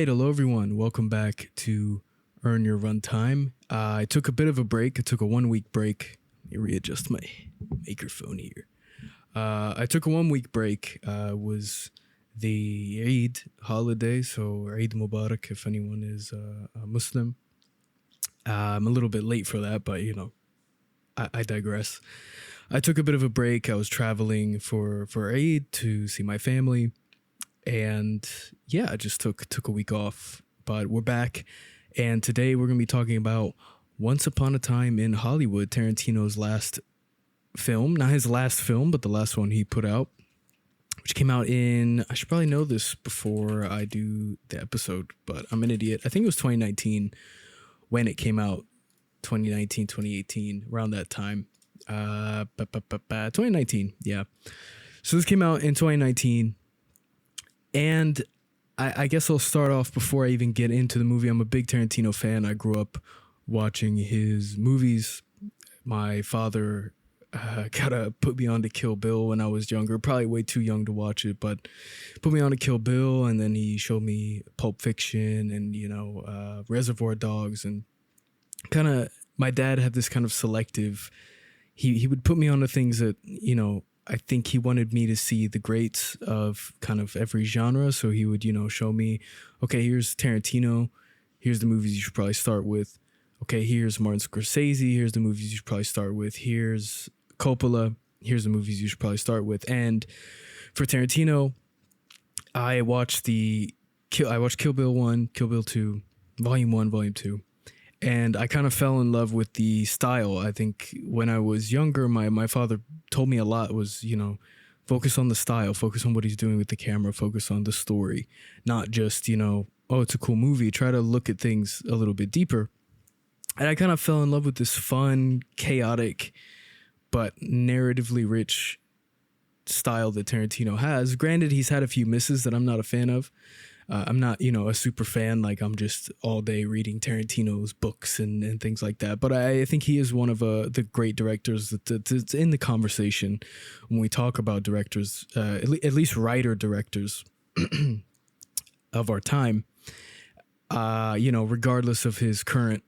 right, hello everyone. Welcome back to Earn Your Runtime. I took a bit of a break. I took a 1 week break. Let me readjust my microphone here. I took a 1 week break. Was the Eid holiday, so Eid Mubarak if anyone is a Muslim. I'm a little bit late for that, but I digress. I took a bit of a break. I was traveling for Eid to see my family. And yeah, I just took a week off, but we're back. And today we're going to be talking about Once Upon a Time in Hollywood, Tarantino's last film. Not his last film, but the last one he put out, which came out I should probably know this before I do the episode, but I'm an idiot. I think it was 2019 when it came out. 2019, 2018, around that time. 2019, yeah. So this came out in 2019. And I guess I'll start off before I even get into the movie. I'm a big Tarantino fan. I grew up watching his movies. My father put me on to Kill Bill when I was younger. Probably way too young to watch it, but put me on to Kill Bill. And then he showed me Pulp Fiction and, Reservoir Dogs. And kind of my dad had this kind of selective. He would put me on to things that, I think he wanted me to see the greats of kind of every genre. So he would, show me, okay, here's Tarantino. Here's the movies you should probably start with. Okay, here's Martin Scorsese. Here's the movies you should probably start with. Here's Coppola. Here's the movies you should probably start with. And for Tarantino, I watched Kill Bill 1, Kill Bill 2, Volume 1, Volume 2. And I kind of fell in love with the style. I think when I was younger, my father told me a lot was, focus on the style, focus on what he's doing with the camera, focus on the story, not just, oh, it's a cool movie. Try to look at things a little bit deeper. And I kind of fell in love with this fun, chaotic, but narratively rich style that Tarantino has. Granted, he's had a few misses that I'm not a fan of. I'm not, a super fan. Like I'm just all day reading Tarantino's books and things like that. But I think he is one of the great directors that's in the conversation when we talk about directors, at least writer directors of our time. Regardless of his current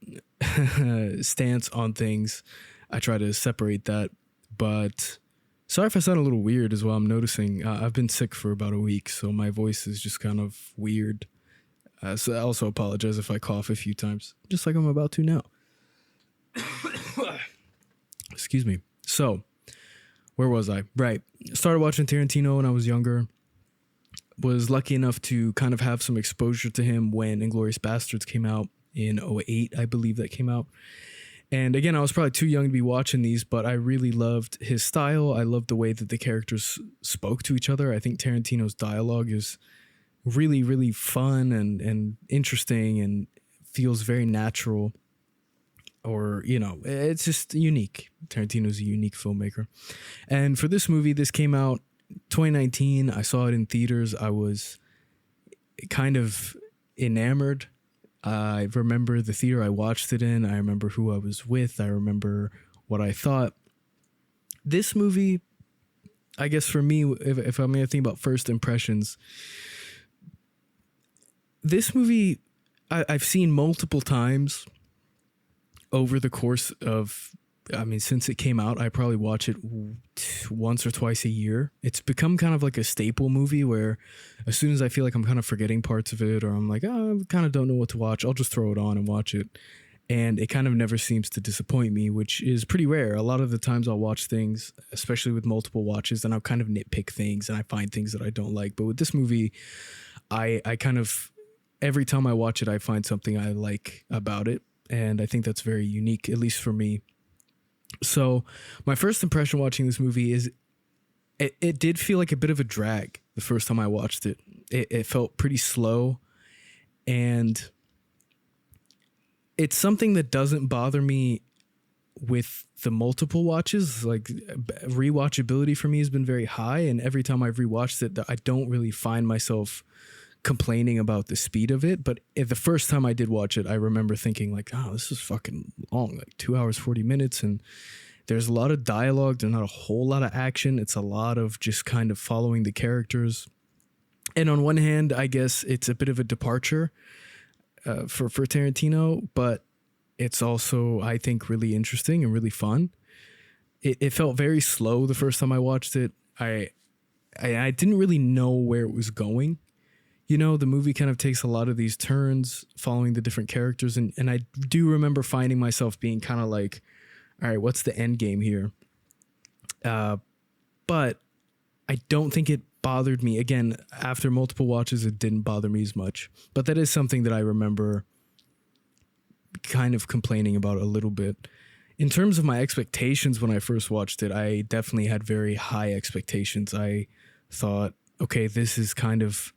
stance on things, I try to separate that. But sorry if I sound a little weird as well. I'm noticing I've been sick for about a week, so my voice is just kind of weird. So I also apologize if I cough a few times, just like I'm about to now. Excuse me. So, where was I? Right. Started watching Tarantino when I was younger. Was lucky enough to kind of have some exposure to him when Inglourious Bastards came out in 2008, I believe that came out. And again, I was probably too young to be watching these, but I really loved his style. I loved the way that the characters spoke to each other. I think Tarantino's dialogue is really, really fun and interesting and feels very natural. Or, it's just unique. Tarantino's a unique filmmaker. And for this movie, this came out 2019. I saw it in theaters. I was kind of enamored. I remember the theater I watched it in. I remember who I was with. I remember what I thought. This movie, I guess for me, if I'm going to think about first impressions, this movie I've seen multiple times over the course of, since it came out, I probably watch it once or twice a year. It's become kind of like a staple movie where as soon as I feel like I'm kind of forgetting parts of it or I'm like, oh, I kind of don't know what to watch, I'll just throw it on and watch it. And it kind of never seems to disappoint me, which is pretty rare. A lot of the times I'll watch things, especially with multiple watches, and I'll kind of nitpick things and I find things that I don't like. But with this movie, I kind of, every time I watch it, I find something I like about it. And I think that's very unique, at least for me. So my first impression watching this movie is it did feel like a bit of a drag the first time I watched it. It felt pretty slow, and it's something that doesn't bother me with the multiple watches. Like rewatchability for me has been very high, and every time I've rewatched it, I don't really find myself complaining about the speed of it. But the first time I did watch it, I remember thinking like, oh, this is fucking long, like 2 hours, 40 minutes. And there's a lot of dialogue. There's not a whole lot of action. It's a lot of just kind of following the characters. And on one hand, I guess it's a bit of a departure for Tarantino, but it's also, I think, really interesting and really fun. It felt very slow the first time I watched it. I didn't really know where it was going. You know, the movie kind of takes a lot of these turns following the different characters. And I do remember finding myself being kind of like, all right, what's the end game here? But I don't think it bothered me. Again, after multiple watches, it didn't bother me as much. But that is something that I remember kind of complaining about a little bit. In terms of my expectations when I first watched it, I definitely had very high expectations. I thought, okay, this is kind of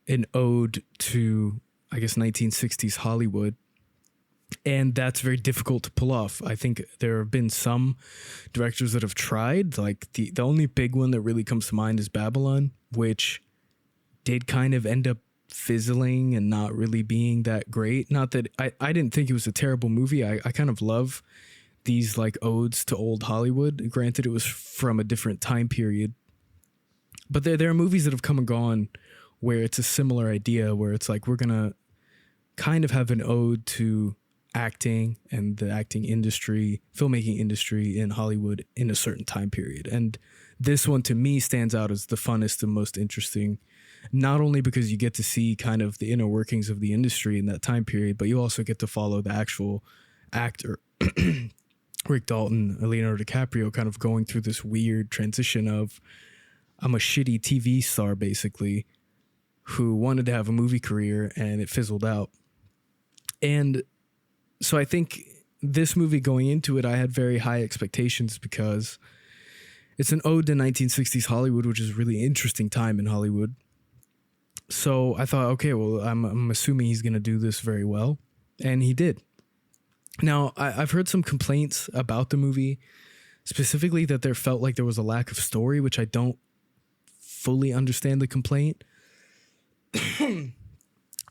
an ode to, I guess, 1960s Hollywood. And that's very difficult to pull off. I think there have been some directors that have tried. Like the only big one that really comes to mind is Babylon, which did kind of end up fizzling and not really being that great. Not that I didn't think it was a terrible movie. I kind of love these like odes to old Hollywood. Granted, it was from a different time period. But there are movies that have come and gone where it's a similar idea, where it's like we're going to kind of have an ode to acting and the acting industry, filmmaking industry in Hollywood in a certain time period. And this one to me stands out as the funnest and most interesting, not only because you get to see kind of the inner workings of the industry in that time period, but you also get to follow the actual actor, Rick Dalton, Leonardo DiCaprio, kind of going through this weird transition of, I'm a shitty TV star, basically, who wanted to have a movie career and it fizzled out. And so I think this movie, going into it, I had very high expectations because it's an ode to 1960s Hollywood, which is a really interesting time in Hollywood. So I thought, okay, well, I'm assuming he's going to do this very well. And he did. Now, I've heard some complaints about the movie, specifically that there felt like there was a lack of story, which I don't fully understand the complaint.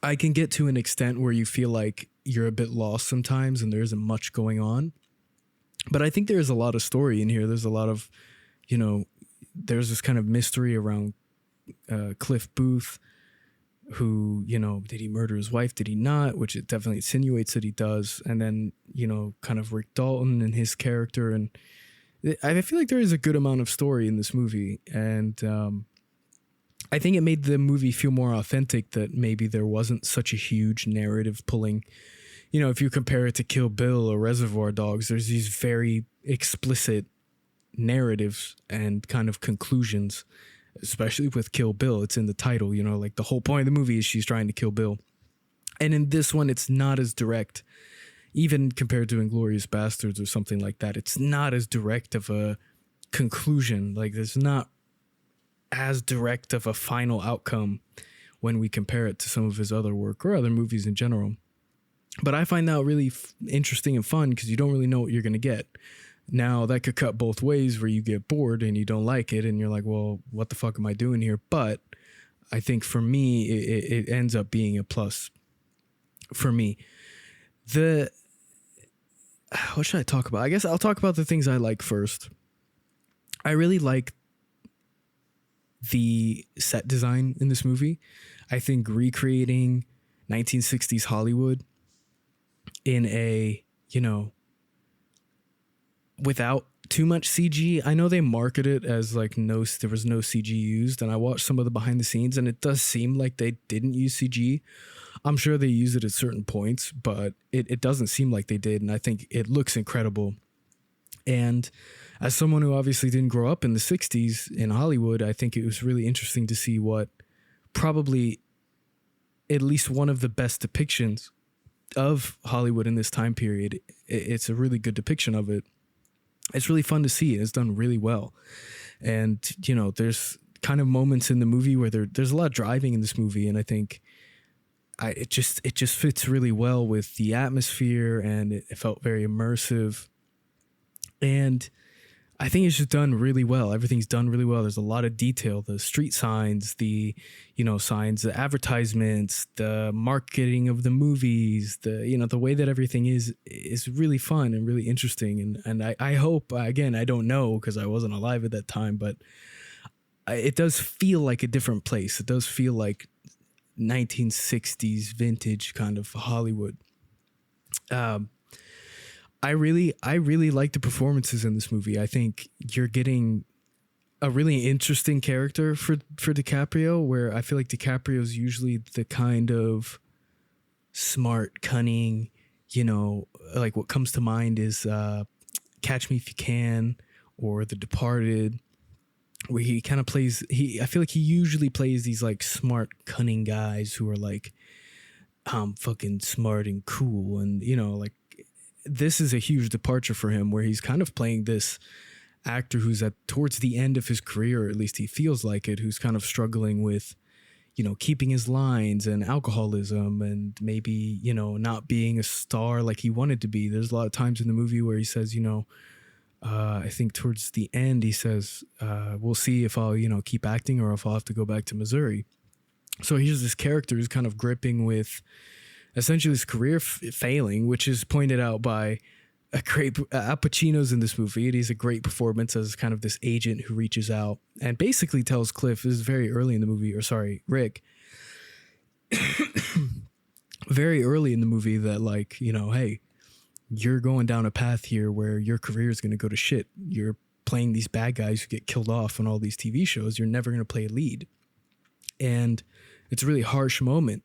I can get to an extent where you feel like you're a bit lost sometimes and there isn't much going on. But I think there's a lot of story in here. There's a lot of, you know, there's this kind of mystery around Cliff Booth, who, you know, did he murder his wife? Did he not? Which it definitely insinuates that he does. And then, you know, kind of Rick Dalton and his character. And I feel like there is a good amount of story in this movie. And I think it made the movie feel more authentic, that maybe there wasn't such a huge narrative pulling. You know, if you compare it to Kill Bill or Reservoir Dogs, there's these very explicit narratives and kind of conclusions, especially with Kill Bill. It's in the title, you know, like the whole point of the movie is she's trying to kill Bill. And in this one, it's not as direct, even compared to Inglourious Bastards or something like that. It's not as direct of a conclusion. Like there's not as direct of a final outcome when we compare it to some of his other work or other movies in general. But I find that really interesting and fun because you don't really know what you're going to get. Now, that could cut both ways, where you get bored and you don't like it and you're like, well, what the fuck am I doing here? But I think for me, it ends up being a plus for me. What should I talk about? I guess I'll talk about the things I like first. I really like the set design in this movie. I think recreating 1960s Hollywood in a, you know, without too much CG. I know they market it as like there was no CG used, and I watched some of the behind the scenes and it does seem like they didn't use CG. I'm sure they use it at certain points, but it doesn't seem like they did, and I think it looks incredible. And as someone who obviously didn't grow up in the 60s in Hollywood, I think it was really interesting to see what probably at least one of the best depictions of Hollywood in this time period. It's a really good depiction of it. It's really fun to see. It's done really well. And, you know, there's kind of moments in the movie where there's a lot of driving in this movie. And I think it just fits really well with the atmosphere, and it felt very immersive. And I think it's just done really well. Everything's done really well. There's a lot of detail. The street signs, the, you know, signs, the advertisements, the marketing of the movies, the, you know, the way that everything is really fun and really interesting. And I hope, again, I don't know because I wasn't alive at that time, but it does feel like a different place. It does feel like 1960s vintage kind of Hollywood. I really like the performances in this movie. I think you're getting a really interesting character for DiCaprio, where I feel like DiCaprio's usually the kind of smart, cunning, like what comes to mind is Catch Me If You Can or The Departed, where he kind of plays, I feel like he usually plays these like smart, cunning guys who are like, I'm fucking smart and cool. And, like this is a huge departure for him, where he's kind of playing this actor who's towards the end of his career, or at least he feels like it, who's kind of struggling with, keeping his lines and alcoholism and maybe, not being a star like he wanted to be. There's a lot of times in the movie where he says, I think towards the end, he says, we'll see if I'll, keep acting or if I'll have to go back to Missouri. So here's this character who's kind of gripping with essentially his career failing, which is pointed out by a great Al Pacino's in this movie. And he's a great performance as kind of this agent who reaches out and basically tells Cliff, this is very early in the movie, or sorry, Rick, very early in the movie, that like, hey, you're going down a path here where your career is going to go to shit. You're playing these bad guys who get killed off on all these TV shows. You're never going to play a lead. And it's a really harsh moment.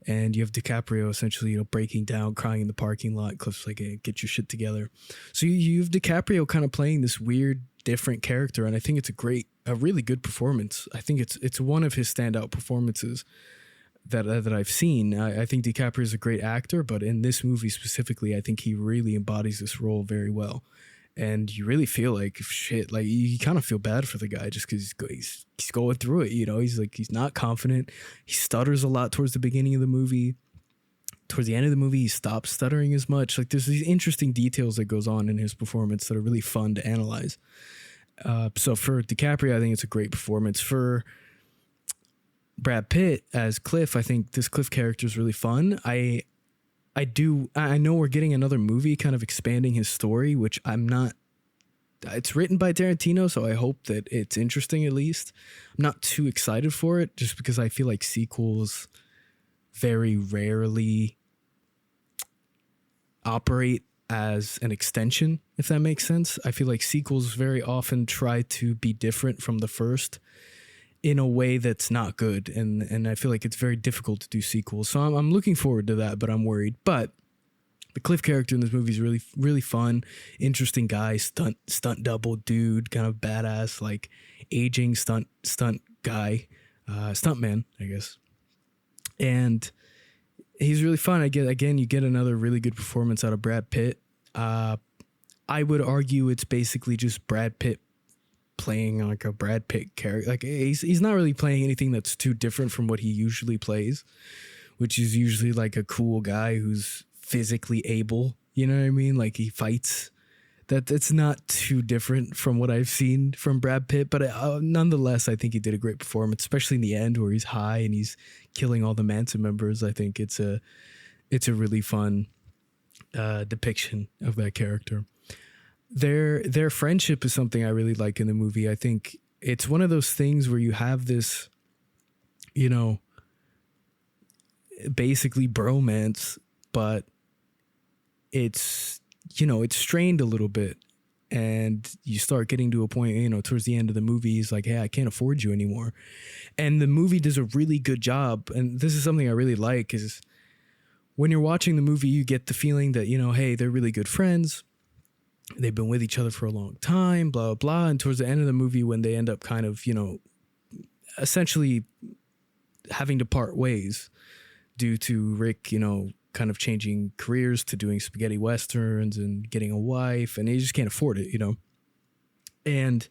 And you have DiCaprio essentially, breaking down, crying in the parking lot. Cliff's like, hey, get your shit together. So you have DiCaprio kind of playing this weird, different character. And I think it's a really good performance. I think it's one of his standout performances that I've seen. I think DiCaprio is a great actor, but in this movie specifically, I think he really embodies this role very well. And you really feel like shit, like you kind of feel bad for the guy just because he's going through it. He's not confident. He stutters a lot towards the beginning of the movie. Towards the end of the movie, he stops stuttering as much. Like there's these interesting details that goes on in his performance that are really fun to analyze. So for DiCaprio, I think it's a great performance. For Brad Pitt as Cliff, I think this Cliff character is really fun. I know we're getting another movie kind of expanding his story, which I'm not, it's written by Tarantino, so I hope that it's interesting at least. I'm not too excited for it just because I feel like sequels very rarely operate as an extension, if that makes sense. I feel like sequels very often try to be different from the first in a way that's not good. And I feel like it's very difficult to do sequels. So I'm looking forward to that, but I'm worried. But the Cliff character in this movie is really, really fun, interesting guy, stunt double dude, kind of badass, like aging stunt guy, stuntman, I guess. And he's really fun. You get another really good performance out of Brad Pitt. I would argue it's basically just Brad Pitt playing like a Brad Pitt character. Like he's not really playing anything that's too different from what he usually plays, which is usually like a cool guy who's physically able, you know what I mean? Like he fights. That's not too different from what I've seen from Brad Pitt, but nonetheless, I think he did a great performance, especially in the end where he's high and he's killing all the Manson members. I think it's a really fun depiction of that character. Their friendship is something I really like in the movie. I think it's one of those things where you have this, basically bromance, but it's strained a little bit. And you start getting to a point, towards the end of the movie, he's like, hey, I can't afford you anymore. And the movie does a really good job. And this is something I really like, is when you're watching the movie, you get the feeling that, hey, they're really good friends. They've been with each other for a long time, blah, blah, blah. And towards the end of the movie, when they end up kind of, essentially having to part ways due to Rick, kind of changing careers to doing spaghetti westerns and getting a wife, and he just can't afford it, And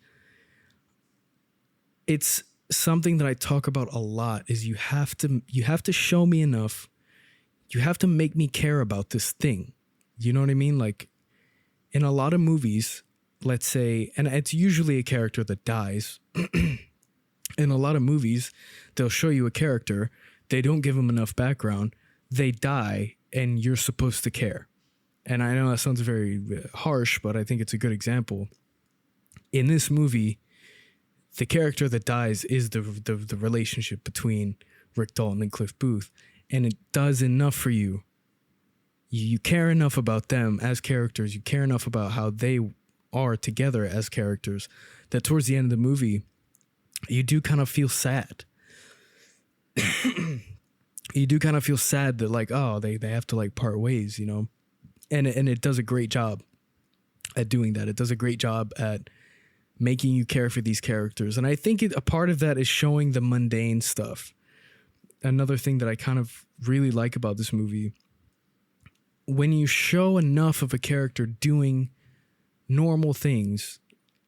it's something that I talk about a lot, is you have to show me enough. You have to make me care about this thing. You know what I mean? Like, in a lot of movies, let's say, and it's usually a character that dies. In a lot of movies, they'll show you a character, they don't give them enough background, they die, and you're supposed to care. And I know that sounds very harsh, but I think it's a good example. In this movie, the character that dies is the relationship between Rick Dalton and Cliff Booth, and it does enough for you. You care enough about them as characters. You care enough about how they are together as characters that towards the end of the movie, you do kind of feel sad. You do kind of feel sad that like, oh, they have to like part ways, you know, and it does a great job at doing that. It does a great job at making you care for these characters. And I think a part of that is showing the mundane stuff. Another thing that I kind of really like about this movie, when you show enough of a character doing normal things,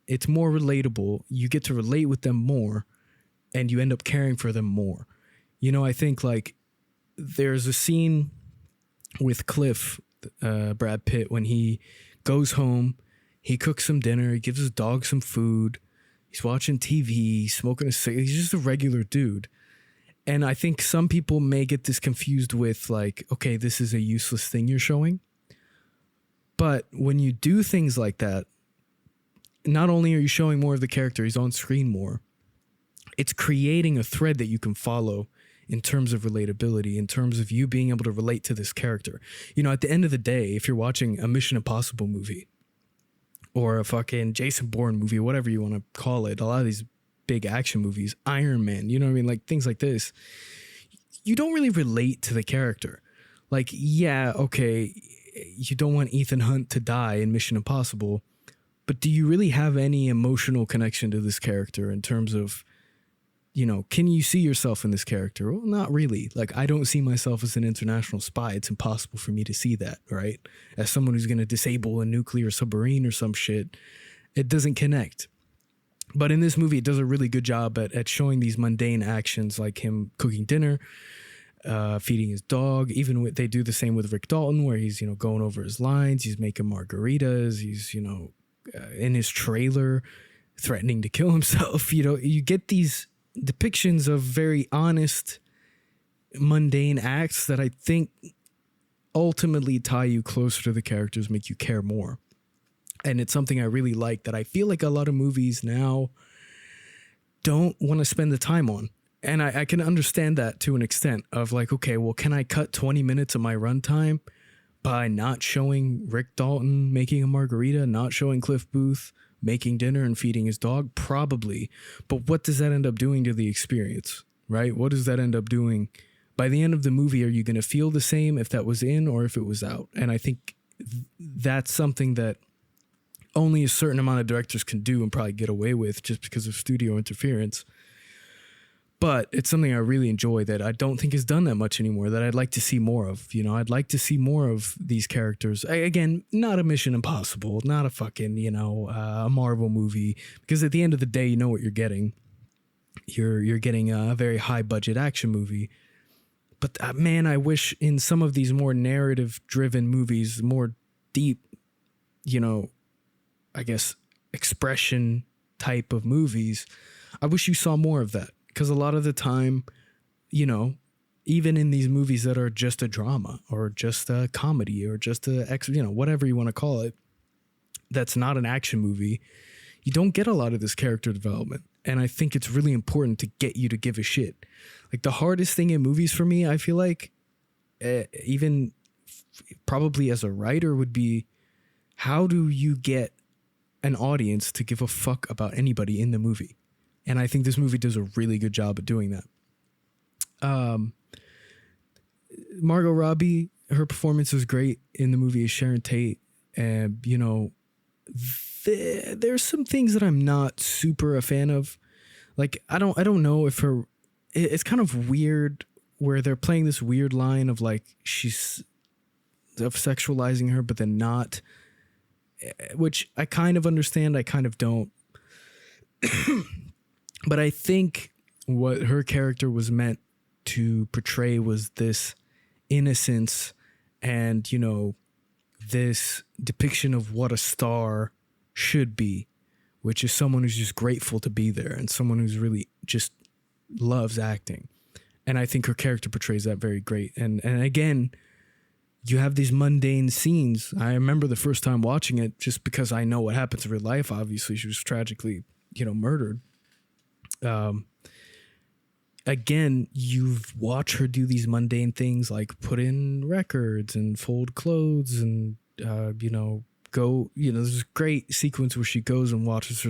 it's more relatable. You get to relate with them more, and you end up caring for them more. You know, I think like there's a scene with Cliff, Brad Pitt, when he goes home, he cooks some dinner, he gives his dog some food, he's watching TV, smoking a cigarette. He's just a regular dude. And I think some people may get this confused with like, okay, this is a useless thing you're showing. But when you do things like that, not only are you showing more of the character, he's on screen more, it's creating a thread that you can follow in terms of relatability, in terms of you being able to relate to this character. You know, at the end of the day, if you're watching a Mission Impossible movie or a fucking Jason Bourne movie, whatever you want to call it, a lot of these big action movies, Iron Man, you know what I mean? Like things like this, you don't really relate to the character. Like, yeah, okay, you don't want Ethan Hunt to die in Mission Impossible, but do you really have any emotional connection to this character in terms of, you know, can you see yourself in this character? Well, not really. Like, I don't see myself as an international spy. It's impossible for me to see that, right? As someone who's going to disable a nuclear submarine or some shit, it doesn't connect. But in this movie, it does a really good job at showing these mundane actions, like him cooking dinner, feeding his dog. Even they do the same with Rick Dalton, where he's, you know, going over his lines. He's making margaritas. He's, you know, in his trailer, threatening to kill himself. You know, you get these depictions of very honest, mundane acts that I think ultimately tie you closer to the characters, make you care more. And it's something I really like that I feel like a lot of movies now don't want to spend the time on. And I can understand that to an extent of like, okay, well, can I cut 20 minutes of my runtime by not showing Rick Dalton making a margarita, not showing Cliff Booth making dinner and feeding his dog? Probably. But what does that end up doing to the experience, right? What does that end up doing? By the end of the movie, are you going to feel the same if that was in or if it was out? And I think that's something that only a certain amount of directors can do and probably get away with just because of studio interference. But it's something I really enjoy that I don't think is done that much anymore, that I'd like to see more of. You know, I'd like to see more of these characters. Again, not a Mission Impossible, not a fucking, you know, a Marvel movie, because at the end of the day, you know what you're getting. You're getting a very high budget action movie. But man, I wish in some of these more narrative driven movies, more deep, you know, I guess, expression type of movies, I wish you saw more of that. Because a lot of the time, you know, even in these movies that are just a drama or just a comedy or just you know, whatever you want to call it, that's not an action movie, you don't get a lot of this character development. And I think it's really important to get you to give a shit. Like the hardest thing in movies for me, I feel like, even probably as a writer, would be how do you get an audience to give a fuck about anybody in the movie? And I think this movie does a really good job at doing that. Margot Robbie, her performance was great in the movie as Sharon Tate. And, you know, there's some things that I'm not super a fan of. Like, I don't know if it's kind of weird where they're playing this weird line of like, of sexualizing her, but then not, which I kind of understand. I kind of don't. But I think what her character was meant to portray was this innocence and, you know, this depiction of what a star should be, which is someone who's just grateful to be there and someone who's really just loves acting. And I think her character portrays that very great. And again, you have these mundane scenes. I remember the first time watching it, just because I know what happens in real life. Obviously, she was tragically, you know, murdered. Um, Again, you've watched her do these mundane things like put in records and fold clothes and, go, there's this great sequence where she goes and watches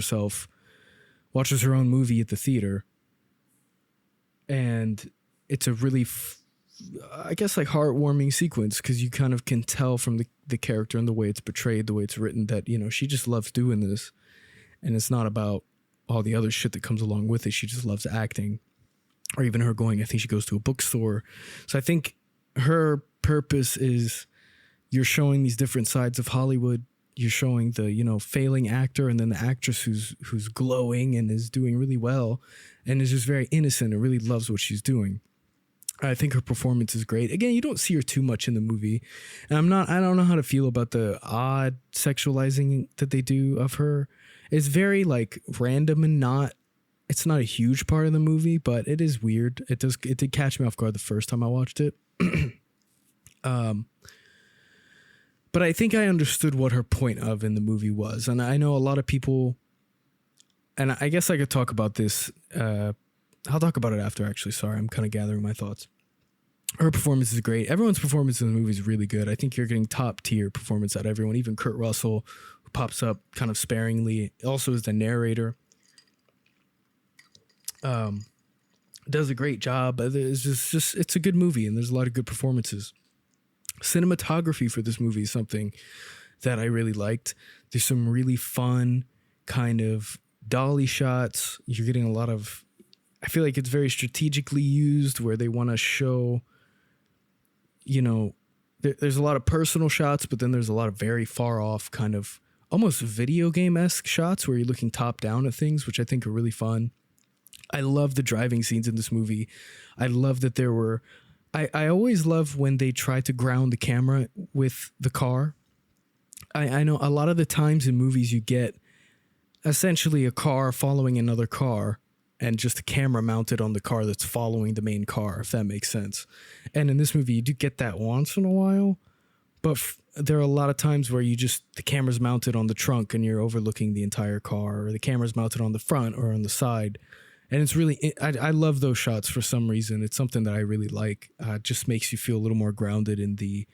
her own movie at the theater. And it's a really, I guess, like heartwarming sequence because you kind of can tell from the character and the way it's portrayed, the way it's written that, she just loves doing this. And it's not about all the other shit that comes along with it. She just loves acting. Or even her going, I think she goes to a bookstore. So I think her purpose is you're showing these different sides of Hollywood. You're showing the, failing actor and then the actress who's glowing and is doing really well and is just very innocent and really loves what she's doing. I think her performance is great. Again, you don't see her too much in the movie. And I don't know how to feel about the odd sexualizing that they do of her. It's very like random and it's not a huge part of the movie, but it is weird. It did catch me off guard the first time I watched it. But I think I understood what her point of in the movie was. And I know a lot of people, and I guess I could talk about this. I'll talk about it after, actually. Sorry, I'm kind of gathering my thoughts. Her performance is great. Everyone's performance in the movie is really good. I think you're getting top tier performance out of everyone. Even Kurt Russell, who pops up kind of sparingly, also is the narrator. Does a great job. It's just it's a good movie and there's a lot of good performances. Cinematography for this movie is something that I really liked. There's some really fun kind of dolly shots. You're getting a lot of, I feel like it's very strategically used where they want to show, there's a lot of personal shots, but then there's a lot of very far off kind of almost video game-esque shots where you're looking top down at things, which I think are really fun. I love the driving scenes in this movie. I love that there were... I always love when they try to ground the camera with the car. I know a lot of the times in movies you get essentially a car following another car and just a camera mounted on the car that's following the main car, if that makes sense. And in this movie, you do get that once in a while, but there are a lot of times where the camera's mounted on the trunk and you're overlooking the entire car, or the camera's mounted on the front or on the side. And it's really, I love those shots for some reason. It's something that I really like. It just makes you feel a little more grounded in the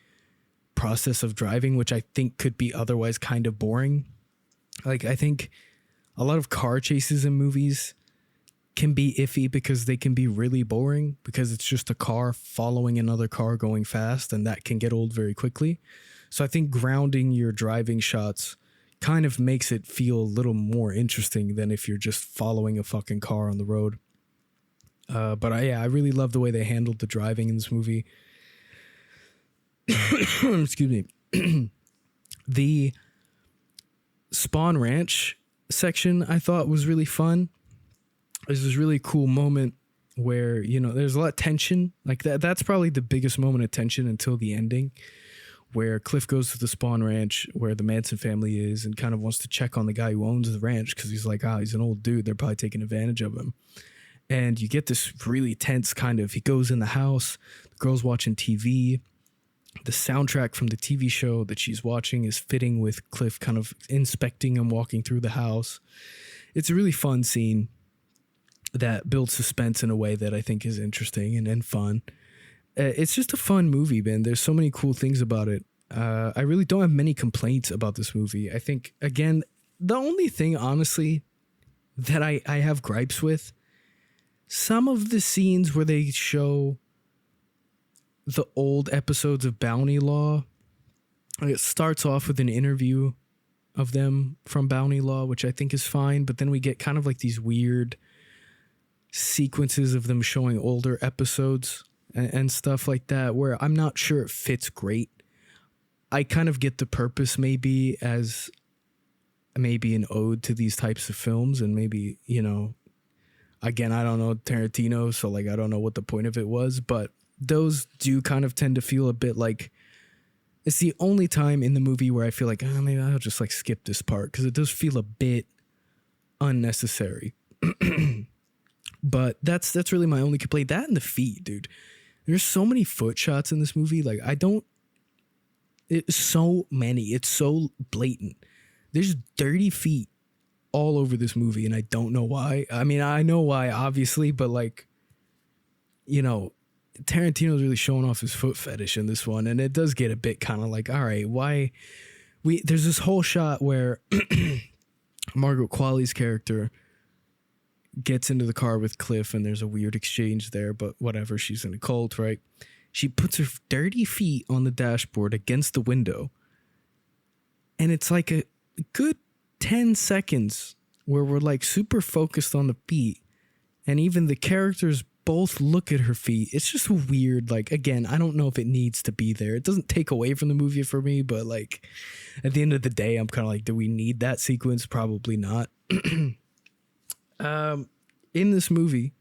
process of driving, which I think could be otherwise kind of boring. Like, I think a lot of car chases in movies can be iffy because they can be really boring because it's just a car following another car going fast, and that can get old very quickly. So I think grounding your driving shots kind of makes it feel a little more interesting than if you're just following a fucking car on the road. But I really love the way they handled the driving in this movie. Excuse me. The Spawn Ranch section I thought was really fun. There's this really cool moment where, there's a lot of tension. Like that's probably the biggest moment of tension until the ending, where Cliff goes to the Spawn Ranch where the Manson family is and kind of wants to check on the guy who owns the ranch because he's like, he's an old dude. They're probably taking advantage of him. And you get this really tense kind of, he goes in the house, the girl's watching TV. The soundtrack from the TV show that she's watching is fitting with Cliff kind of inspecting and walking through the house. It's a really fun scene that builds suspense in a way that I think is interesting and fun. It's just a fun movie, man. There's so many cool things about it. I really don't have many complaints about this movie. I think, again, the only thing, honestly, that I have gripes with, some of the scenes where they show the old episodes of Bounty Law, it starts off with an interview of them from Bounty Law, which I think is fine, but then we get kind of like these weird sequences of them showing older episodes and stuff like that, where I'm not sure it fits great. I kind of get the purpose maybe as maybe an ode to these types of films, and maybe, again, I don't know Tarantino, so like I don't know what the point of it was, but those do kind of tend to feel a bit like, it's the only time in the movie where I feel like, maybe I'll just like skip this part because it does feel a bit unnecessary. But that's really my only complaint. That and the feet, dude. There's so many foot shots in this movie. Like, it's so many. It's so blatant. There's dirty feet all over this movie, and I don't know why. I mean, I know why, obviously, but like, you know, Tarantino's really showing off his foot fetish in this one, and it does get a bit kind of like, all right, why? There's this whole shot where Margaret Qualley's character gets into the car with Cliff, and there's a weird exchange there, but whatever, she's in a cult, right? She puts her dirty feet on the dashboard against the window, and it's like a good 10 seconds where we're like super focused on the feet, and even the characters both look at her feet. It's just weird. Like, again, I don't know if it needs to be there. It doesn't take away from the movie for me, but like at the end of the day, I'm kind of like, do we need that sequence? Probably not. In this movie,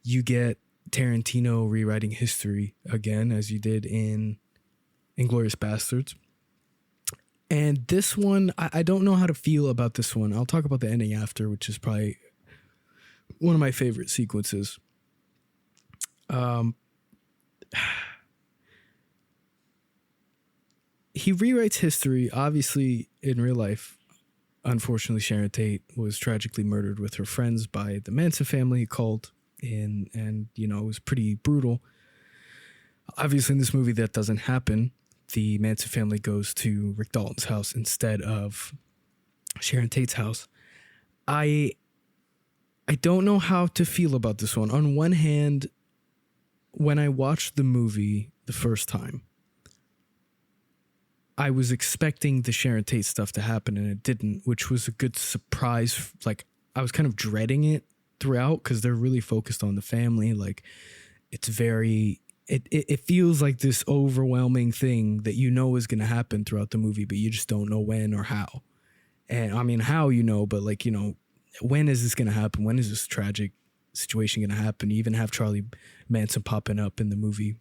you get Tarantino rewriting history again, as you did in Inglourious Bastards. And this one, I don't know how to feel about this one. I'll talk about the ending after, which is probably one of my favorite sequences. He rewrites history. Obviously, in real life, unfortunately, Sharon Tate was tragically murdered with her friends by the Manson family cult, and you know, it was pretty brutal. Obviously, in this movie, that doesn't happen. The Manson family goes to Rick Dalton's house instead of Sharon Tate's house. I don't know how to feel about this one. On one hand, when I watched the movie the first time, I was expecting the Sharon Tate stuff to happen, and it didn't, which was a good surprise. Like, I was kind of dreading it throughout because they're really focused on the family. Like, it's very, it feels like this overwhelming thing that you know is going to happen throughout the movie, but you just don't know when or how. And I mean, how, you know, but like, you know, when is this going to happen? When is this tragic situation going to happen? You even have Charlie Manson popping up in the movie,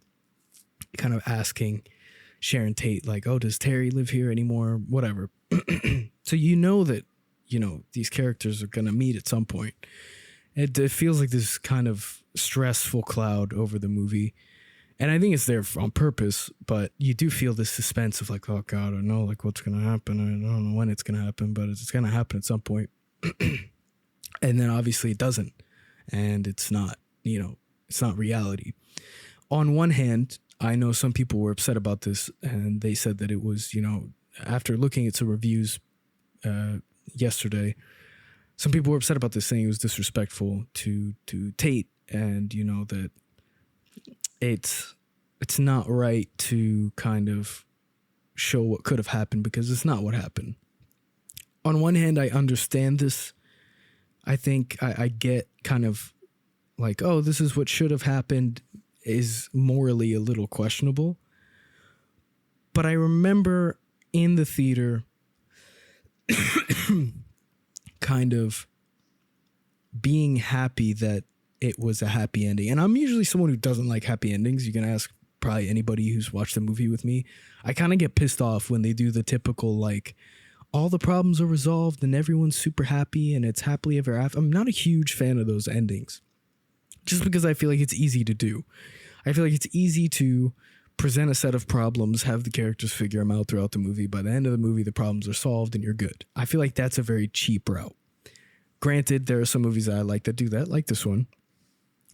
kind of asking Sharon Tate, like, oh, does Terry live here anymore? Whatever. So you know that, you know, these characters are going to meet at some point. It feels like this kind of stressful cloud over the movie. And I think it's there on purpose, but you do feel this suspense of like, oh God, I don't know like what's going to happen. I don't know when it's going to happen, but it's going to happen at some point. And then obviously it doesn't. And it's not, you know, it's not reality. On one hand, I know some people were upset about this, and they said that it was, you know, after looking at some reviews yesterday, some people were upset about this, saying it was disrespectful to Tate, and, you know, that it's not right to kind of show what could have happened because it's not what happened. On one hand, I understand this. I think I get kind of like, oh, this is what should have happened is morally a little questionable. But I remember in the theater kind of being happy that it was a happy ending. And I'm usually someone who doesn't like happy endings. You can ask probably anybody who's watched the movie with me. I kind of get pissed off when they do the typical, like, all the problems are resolved and everyone's super happy and it's happily ever after. I'm not a huge fan of those endings, just because I feel like it's easy to do. I feel like it's easy to present a set of problems, have the characters figure them out throughout the movie. By the end of the movie, the problems are solved and you're good. I feel like that's a very cheap route. Granted, there are some movies that I like that do that, like this one.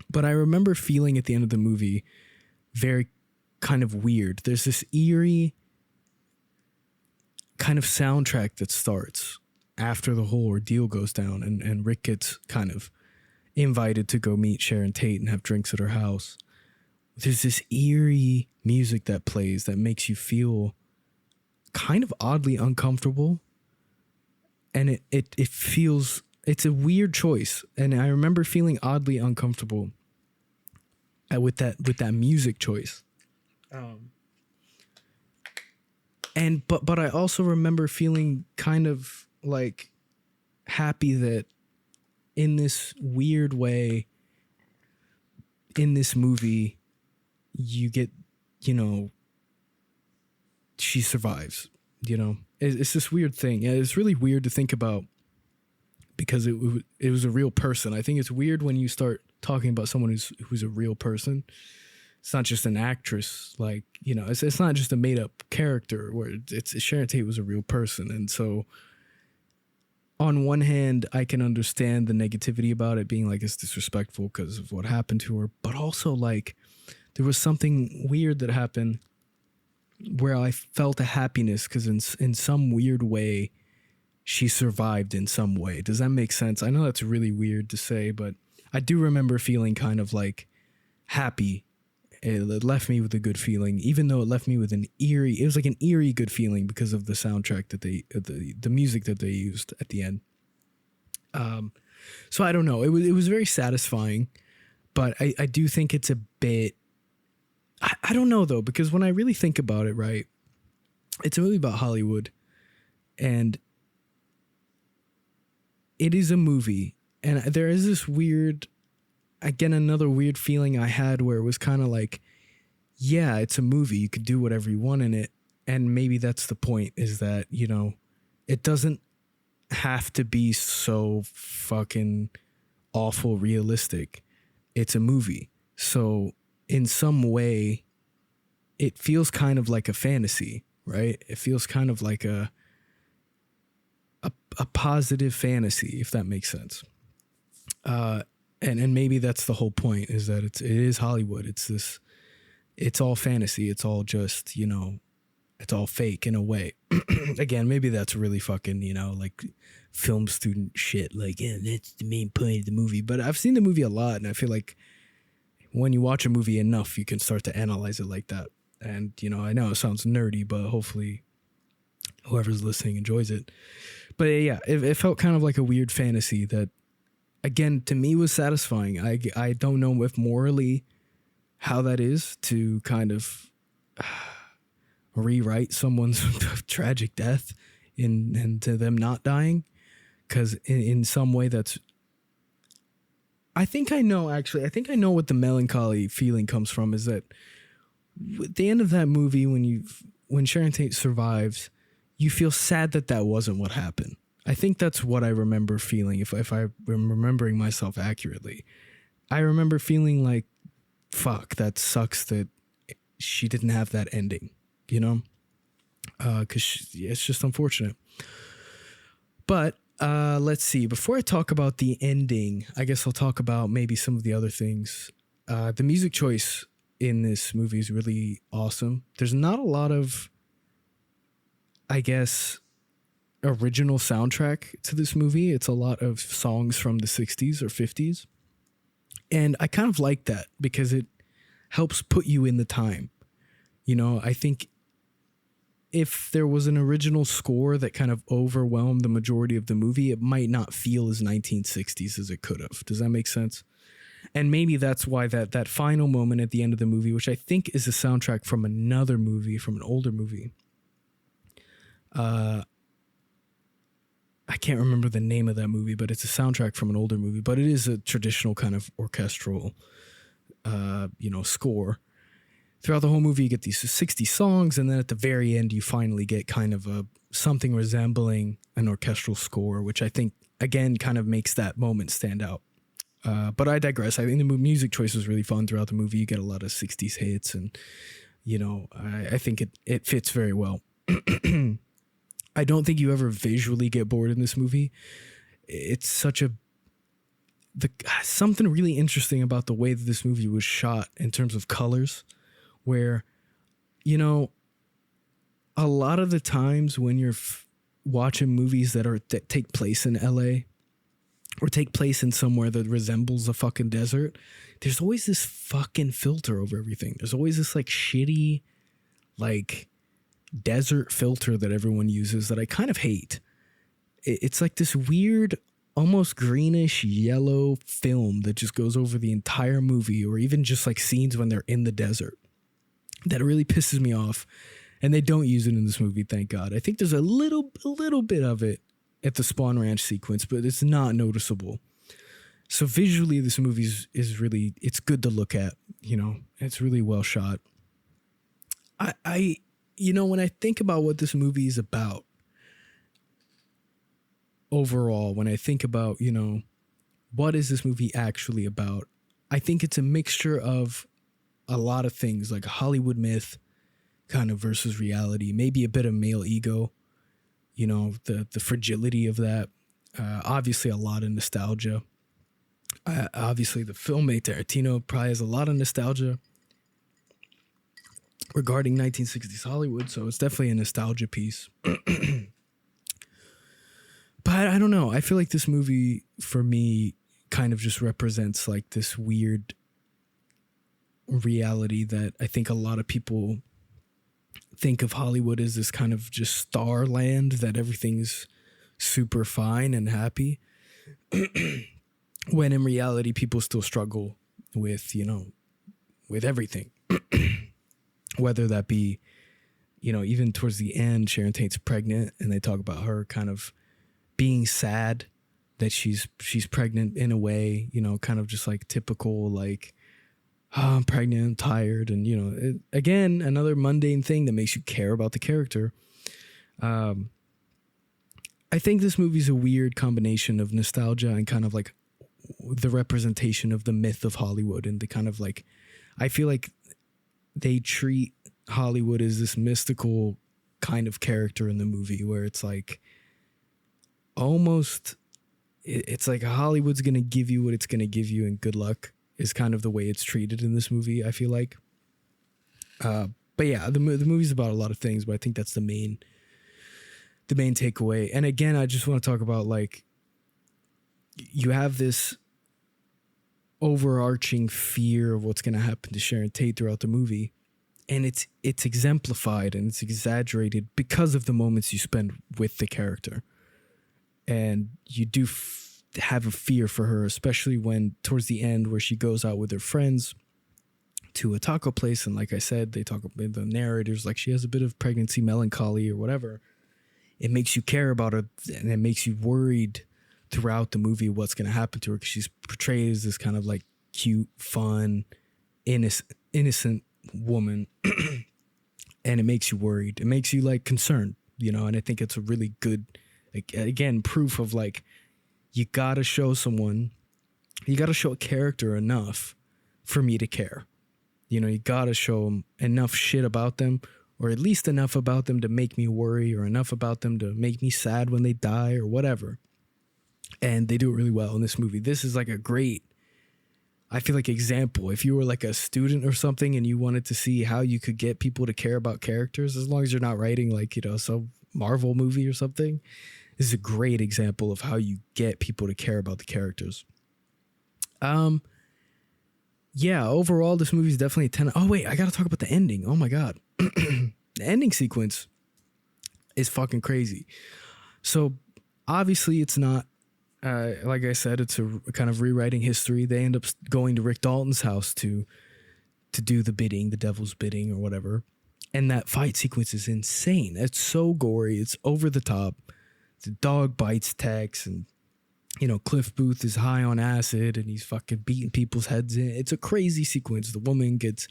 But I remember feeling at the end of the movie very kind of weird. There's this eerie kind of soundtrack that starts after the whole ordeal goes down, and Rick gets kind of invited to go meet Sharon Tate and have drinks at her house. There's this eerie music that plays that makes you feel kind of oddly uncomfortable. And it feels, it's a weird choice. And I remember feeling oddly uncomfortable with that music choice. But I also remember feeling kind of like happy that in this weird way, in this movie, you get, you know, she survives, you know. It's this weird thing. It's really weird to think about because it was a real person. I think it's weird when you start talking about someone who's a real person. It's not just an actress, like, you know, it's not just a made up character where it's Sharon Tate was a real person. And so on one hand, I can understand the negativity about it being like it's disrespectful because of what happened to her, but also like there was something weird that happened where I felt a happiness because in some weird way she survived in some way. Does that make sense? I know that's really weird to say, but I do remember feeling kind of like happy. It left me with a good feeling, even though it left me with it was like an eerie good feeling because of the soundtrack that the music that they used at the end. So I don't know. It was very satisfying, but I do think it's a bit, I don't know though, because when I really think about it, right, it's a movie about Hollywood and it is a movie, and there is this weird, again, another weird feeling I had where it was kind of like, yeah, it's a movie. You could do whatever you want in it. And maybe that's the point, is that, you know, it doesn't have to be so fucking awful realistic. It's a movie. So in some way, it feels kind of like a fantasy, right? It feels kind of like a positive fantasy, if that makes sense. And maybe that's the whole point, is that it is Hollywood. It's all fantasy. It's all just, you know, it's all fake in a way. Again, maybe that's really fucking, you know, like film student shit. Like, yeah, that's the main point of the movie. But I've seen the movie a lot, and I feel like when you watch a movie enough, you can start to analyze it like that. And, you know, I know it sounds nerdy, but hopefully whoever's listening enjoys it. But yeah, it felt kind of like a weird fantasy that, again, to me was satisfying. I don't know if morally how that is to kind of rewrite someone's tragic death and to them not dying. Because in some way that's, I think I know what the melancholy feeling comes from, is that at the end of that movie, when Sharon Tate survives, you feel sad that wasn't what happened. I think that's what I remember feeling, if I'm remembering myself accurately. I remember feeling like, fuck, that sucks that she didn't have that ending, you know? Because it's just unfortunate. But let's see. Before I talk about the ending, I guess I'll talk about maybe some of the other things. The music choice in this movie is really awesome. There's not a lot of, I guess, original soundtrack to this movie. It's a lot of songs from the 60s or 50s. And I kind of like that because it helps put you in the time. You know, I think if there was an original score that kind of overwhelmed the majority of the movie, it might not feel as 1960s as it could have. Does that make sense? And maybe that's why that final moment at the end of the movie, which I think is a soundtrack from another movie, from an older movie. I can't remember the name of that movie, but it's a soundtrack from an older movie. But it is a traditional kind of orchestral, score. Throughout the whole movie, you get these 60 songs, and then at the very end, you finally get kind of something resembling an orchestral score, which I think, again, kind of makes that moment stand out. But I digress. I think the music choice was really fun throughout the movie. You get a lot of 60s hits, and, you know, I think it fits very well. I don't think you ever visually get bored in this movie. It's something really interesting about the way that this movie was shot in terms of colors, where, you know, a lot of the times when you're watching movies that take place in LA or take place in somewhere that resembles a fucking desert, there's always this fucking filter over everything. There's always this like shitty, like, desert filter that everyone uses that I kind of hate. It's like this weird, almost greenish yellow film that just goes over the entire movie, or even just like scenes when they're in the desert, that really pisses me off. And they don't use it in this movie, thank God. I think there's a little bit of it at the Spawn Ranch sequence, but it's not noticeable. So visually, this movie is really, it's good to look at, you know, it's really well shot. You know, when I think about what this movie is about overall, when I think about, you know, what is this movie actually about, I think it's a mixture of a lot of things, like a Hollywood myth kind of versus reality, maybe a bit of male ego, you know, the fragility of that. Obviously, a lot of nostalgia. Obviously, the filmmaker Tarantino probably has a lot of nostalgia regarding 1960s Hollywood, so it's definitely a nostalgia piece. But I don't know. I feel like this movie, for me, kind of just represents like this weird reality that I think a lot of people think of Hollywood as this kind of just star land, that everything's super fine and happy. When in reality, people still struggle with, with everything. Whether that be, even towards the end, Sharon Tate's pregnant and they talk about her kind of being sad that she's pregnant in a way, kind of just like typical, like, oh, I'm pregnant, I'm tired. And, again, another mundane thing that makes you care about the character. I think this movie's a weird combination of nostalgia and kind of like the representation of the myth of Hollywood, and the kind of like, I feel like they treat Hollywood as this mystical kind of character in the movie where it's like almost, it's like Hollywood's going to give you what it's going to give you and good luck is kind of the way it's treated in this movie, I feel like. But yeah, the movie's about a lot of things, but I think that's the main takeaway. And again, I just want to talk about like, you have this overarching fear of what's going to happen to Sharon Tate throughout the movie. And it's exemplified and it's exaggerated because of the moments you spend with the character. And you do have a fear for her, especially when towards the end where she goes out with her friends to a taco place. And like I said, they talk about the narrators, like she has a bit of pregnancy melancholy or whatever. It makes you care about her and it makes you worried throughout the movie what's going to happen to her, because she's portrayed as this kind of like cute, fun, innocent woman. And it makes you worried. It makes you like concerned, and I think it's a really good, like, again, proof of like, you got to show a character enough for me to care. You got to show them enough shit about them, or at least enough about them to make me worry, or enough about them to make me sad when they die or whatever. And they do it really well in this movie. This is like a great, I feel like, example. If you were like a student or something and you wanted to see how you could get people to care about characters, as long as you're not writing like, some Marvel movie or something, this is a great example of how you get people to care about the characters. Yeah, overall, this movie is definitely a 10. Oh, wait, I got to talk about the ending. Oh, my God. The ending sequence is fucking crazy. So, obviously, it's not, like I said, it's a kind of rewriting history. They end up going to Rick Dalton's house to do the bidding, the devil's bidding or whatever. And that fight sequence is insane. It's so gory. It's over the top. The dog bites Tex, and Cliff Booth is high on acid and he's fucking beating people's heads in. It's a crazy sequence. The woman gets,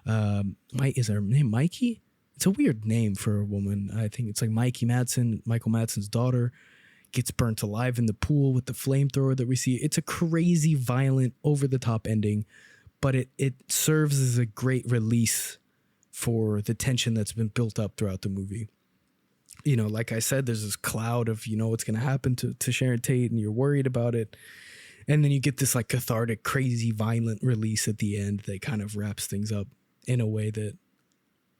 is her name Mikey? It's a weird name for a woman. I think it's like Michael Madsen's daughter, gets burnt alive in the pool with the flamethrower that we see. It's a crazy, violent, over the top ending, but it serves as a great release for the tension that's been built up throughout the movie. Like I said, there's this cloud of, what's going to happen to Sharon Tate, and you're worried about it. And then you get this like cathartic, crazy, violent release at the end that kind of wraps things up in a way that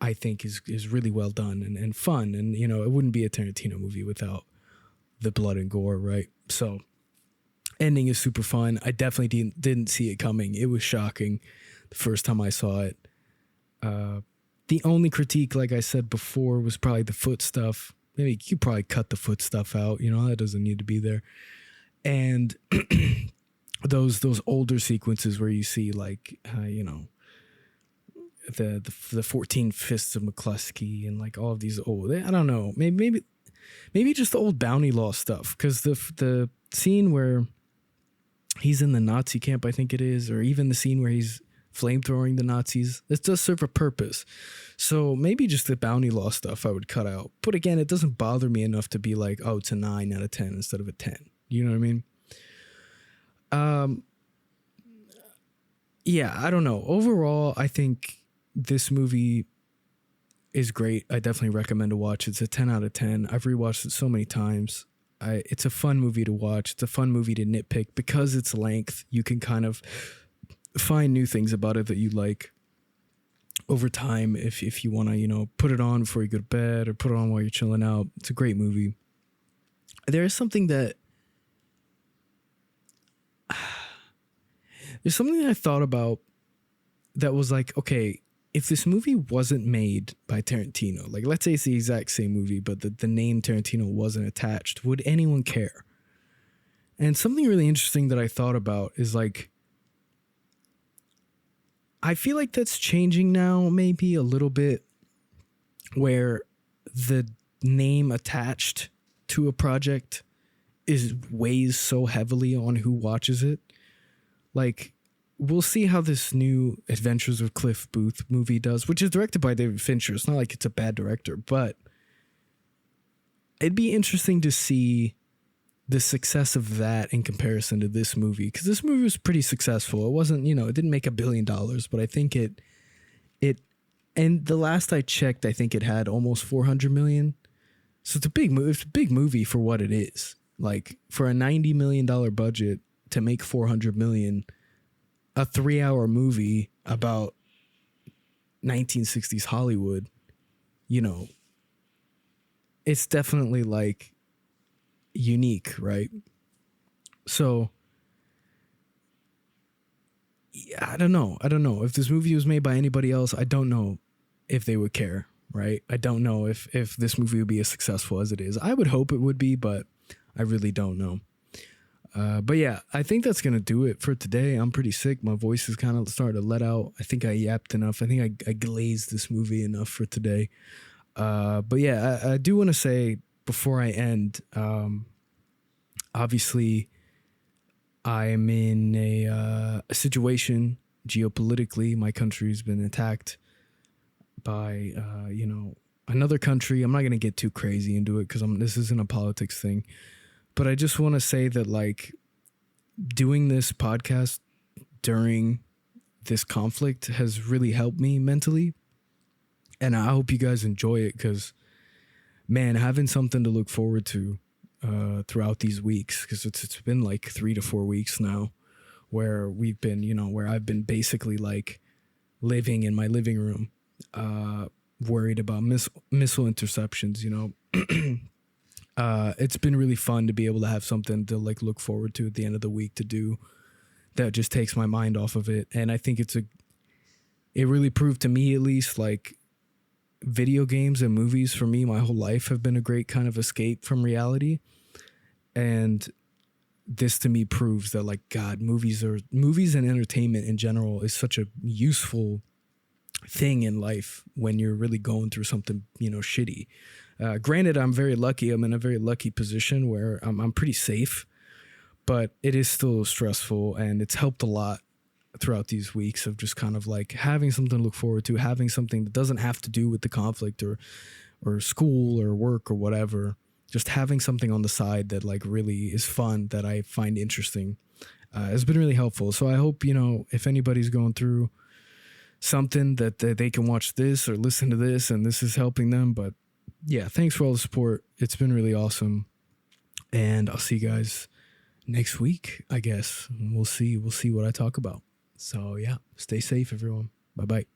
I think is really well done and fun. And, it wouldn't be a Tarantino movie without the blood and gore, right? So ending is super fun. I definitely didn't see it coming. It was shocking the first time I saw it. The only critique, like I said before, was probably the foot stuff. Maybe you probably cut the foot stuff out. That doesn't need to be there. And those older sequences where you see like, the 14 Fists of McCluskey and like all of these old, I don't know, maybe just the old Bounty Law stuff. Because the scene where he's in the Nazi camp, I think it is, or even the scene where he's flamethrowing the Nazis, it does serve a purpose. So maybe just the Bounty Law stuff I would cut out. But again, it doesn't bother me enough to be like, oh, it's a 9 out of 10 instead of a 10. You know what I mean? Yeah, I don't know. Overall, I think this movie is great. I definitely recommend to watch. It's a 10 out of 10. I've rewatched it so many times. it's a fun movie to watch. It's a fun movie to nitpick because its length. You can kind of find new things about it that you like over time if you want to, put it on before you go to bed or put it on while you're chilling out. It's a great movie. There is something that there's something that I thought about that was like, okay, if this movie wasn't made by Tarantino, like let's say it's the exact same movie, but the name Tarantino wasn't attached, would anyone care? And something really interesting that I thought about is like, I feel like that's changing now, maybe a little bit, where the name attached to a project weighs so heavily on who watches it. Like, we'll see how this new Adventures of Cliff Booth movie does, which is directed by David Fincher. It's not like it's a bad director, but it'd be interesting to see the success of that in comparison to this movie, because this movie was pretty successful. It wasn't, it didn't make $1 billion, but I think it, and the last I checked, I think it had almost 400 million. So it's a big movie. It's a big movie for what it is. Like, for a $90 million budget to make 400 million, a 3-hour movie about 1960s Hollywood, it's definitely like unique, right? So yeah, I don't know if this movie was made by anybody else. I don't know if they would care, right? I don't know if this movie would be as successful as it is. I would hope it would be, but I really don't know. But yeah, I think that's going to do it for today. I'm pretty sick. My voice is kind of starting to let out. I think I yapped enough. I think I glazed this movie enough for today. But yeah, I do want to say before I end, obviously I am in a situation geopolitically. My country's been attacked by, another country. I'm not going to get too crazy into it because this isn't a politics thing. But I just want to say that, like, doing this podcast during this conflict has really helped me mentally. And I hope you guys enjoy it because, man, having something to look forward to throughout these weeks, because it's been like 3 to 4 weeks now where we've been, where I've been basically like living in my living room, worried about missile interceptions, It's been really fun to be able to have something to like look forward to at the end of the week to do that just takes my mind off of it. And I think it really proved to me, at least, like, video games and movies for me my whole life have been a great kind of escape from reality. And this to me proves that, like, God, movies and entertainment in general is such a useful thing in life when you're really going through something, shitty. Granted, I'm very lucky. I'm in a very lucky position where I'm pretty safe, but it is still stressful, and it's helped a lot throughout these weeks of just kind of like having something to look forward to, having something that doesn't have to do with the conflict or school or work or whatever. Just having something on the side that like really is fun, that I find interesting, has been really helpful. So I hope, if anybody's going through something that they can watch this or listen to this and this is helping them. But yeah, thanks for all the support. It's been really awesome. And I'll see you guys next week, I guess. We'll see what I talk about. So yeah, stay safe, everyone. Bye-bye.